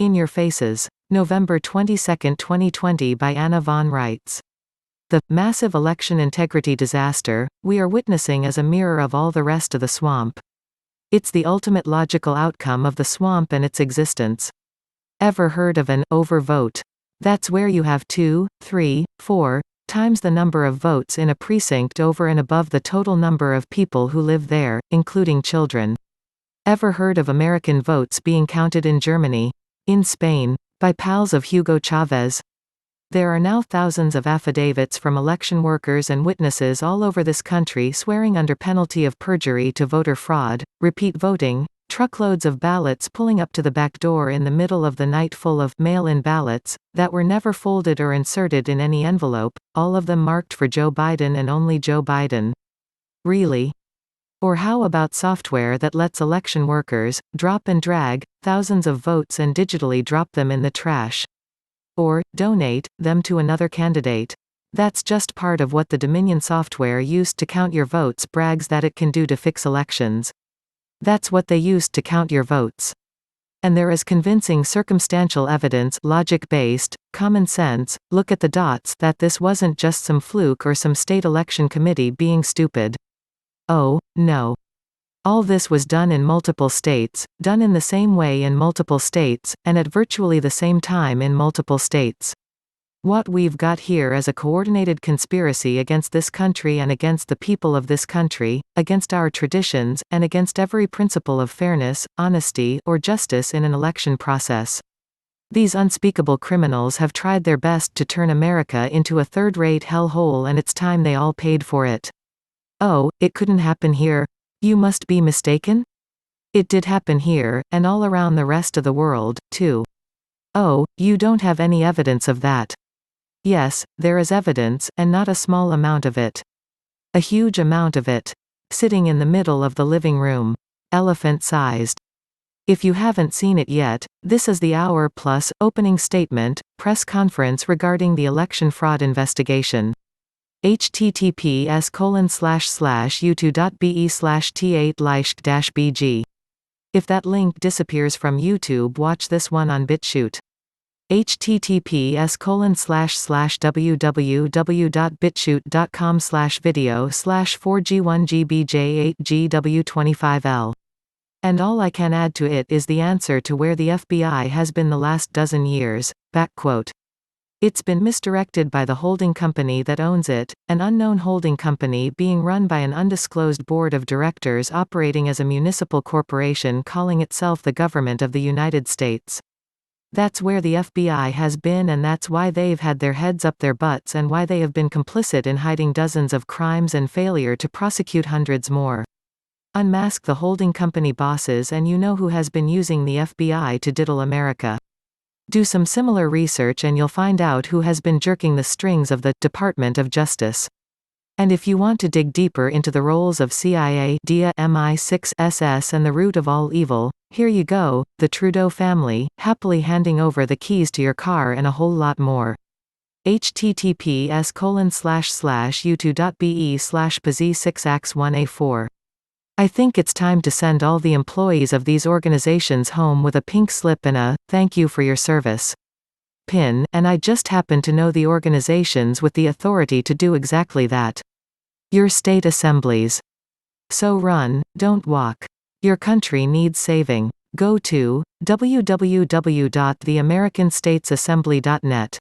In Your Faces. November 22, 2020 by Anna von Reitz. The massive election integrity disaster we are witnessing is a mirror of all the rest of the swamp. It's the ultimate logical outcome of the swamp and its existence. Ever heard of an overvote? That's where you have 2, 3, 4 times the number of votes in a precinct over and above the total number of people who live there, including children. Ever heard of American votes being counted in Germany? In Spain? By pals of Hugo Chavez? There are now thousands of affidavits from election workers and witnesses all over this country swearing under penalty of perjury to voter fraud, repeat voting, truckloads of ballots pulling up to the back door in the middle of the night full of mail-in ballots that were never folded or inserted in any envelope, all of them marked for Joe Biden and only Joe Biden. Really? Or how about software that lets election workers drop and drag thousands of votes and digitally drop them in the trash? Or donate them to another candidate? That's just part of what the Dominion software used to count your votes brags that it can do to fix elections. That's what they used to count your votes. And there is convincing circumstantial evidence, logic-based, common sense, look at the dots, that this wasn't just some fluke or some state election committee being stupid. Oh, no. All this was done in multiple states, done in the same way in multiple states, and at virtually the same time in multiple states. What we've got here is a coordinated conspiracy against this country and against the people of this country, against our traditions, and against every principle of fairness, honesty, or justice in an election process. These unspeakable criminals have tried their best to turn America into a third-rate hellhole, and it's time they all paid for it. Oh, it couldn't happen here? You must be mistaken? It did happen here, and all around the rest of the world, too. Oh, you don't have any evidence of that? Yes, there is evidence, and not a small amount of it. A huge amount of it. Sitting in the middle of the living room. Elephant-sized. If you haven't seen it yet, this is the hour-plus opening statement, press conference regarding the election fraud investigation. https://youtube.be/t8leicht-bg. If that link disappears from YouTube, watch this one on BitChute. https://www.bitchute.com/video/4g1gbj8gw25l. And all I can add to it is the answer to where the FBI has been the last dozen years. It's been misdirected by the holding company that owns it, an unknown holding company being run by an undisclosed board of directors operating as a municipal corporation calling itself the government of the United States. That's where the FBI has been, and that's why they've had their heads up their butts and why they have been complicit in hiding dozens of crimes and failure to prosecute hundreds more. Unmask the holding company bosses and you know who has been using the FBI to diddle America. Do some similar research and you'll find out who has been jerking the strings of the Department of Justice. And if you want to dig deeper into the roles of CIA, DIA, MI6, SS and the root of all evil, here you go, the Trudeau family, happily handing over the keys to your car and a whole lot more. https://youtube.be/pz6x1a4. I think it's time to send all the employees of these organizations home with a pink slip and a "thank you for your service" pin, and I just happen to know the organizations with the authority to do exactly that. Your state assemblies. So run, don't walk. Your country needs saving. Go to www.theamericanstatesassembly.net.